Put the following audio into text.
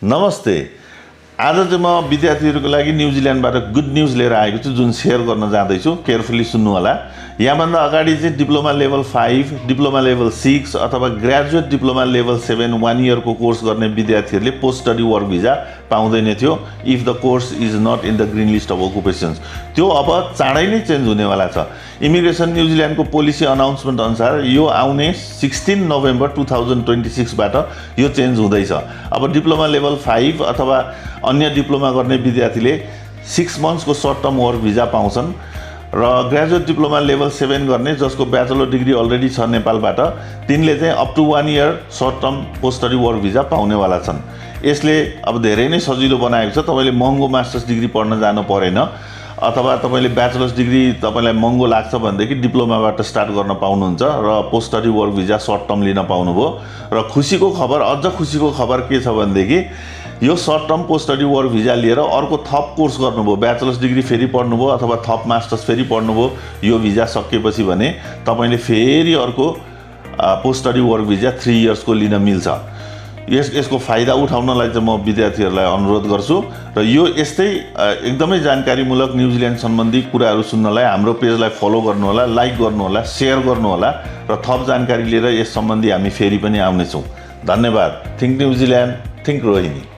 नमस्ते। आज चाहिँ म विद्यार्थीहरूको लागि न्युजिल्यान्डबाट गुड न्युज लिएर आएको छु, जुन सेयर गर्न जाँदैछु। केयरफुली सुन्नु होला। यहाँभन्दा अगाडि चाहिँ डिप्लोमा लेभल 5, डिप्लोमा लेभल 6 अथवा ग्रेजुएट डिप्लोमा लेभल 7 1 इयरको कोर्स गर्ने विद्यार्थीहरूले पोस्ट स्टडी वर्क भिजा पाउँदैन थियो if the course is not in the green list of occupations. त्यो अब चाँडै नै चेन्ज हुनेवाला छ। इमिग्रेसन न्युजिल्यान्डको पोलिसी अनाउन्समेन्ट अनुसार यो आउने 16 नोभेम्बर 2026बाट यो चेन्ज हुँदैछ। अब डिप्लोमा लेभल 5 अथवा अन्य डिप्लोमा गर्ने विद्यार्थीले 6 मन्थ्सको सर्ट टर्म वर्क भिजा पाउँछन् र ग्रेजुएट डिप्लोमा लेभल 7 गर्ने जसको ब्याचलर डिग्री अलरेडी छ नेपालबाट, तिनले चाहिँ up to 1 year short term post study work visa पाउनेवाला छन्। यसले अब धेरै नै सजिलो बनाएको छ। तपाईँले महँगो मास्टर्स डिग्री पढ्न जानु परेन, अथवा तपाईँले ब्याचलर्स डिग्री तपाईँलाई महँगो लाग्छ भनेदेखि डिप्लोमाबाट स्टार्ट गर्न पाउनुहुन्छ र post study work visa short term लिन पाउनुभयो। र खुसीको खबर, अझ खुसीको खबर के छ भनेदेखि यो short term post study work visa लिएर अर्को थप कोर्स गर्नुभयो, ब्याचलर्स डिग्री फेरि पढ्नुभयो अथवा थप मास्टर्स फेरि पढ्नुभयो, यो भिजा सकिएपछि भने तपाईँले फेरि अर्को पोस्ट स्टडी वर्क भिजा 3 इयर्सको लिन मिल्छ। यसको फाइदा उठाउनलाई चाहिँ म विद्यार्थीहरूलाई अनुरोध गर्छु। र यो यस्तै एकदमै जानकारीमूलक न्युजिल्यान्ड सम्बन्धी कुराहरू सुन्नलाई हाम्रो पेजलाई फलो गर्नुहोला, लाइक गर्नुहोला, सेयर गर्नुहोला र थप जानकारी लिएर यस सम्बन्धी हामी फेरि पनि आउनेछौँ। धन्यवाद। Think New Zealand, think Rohini.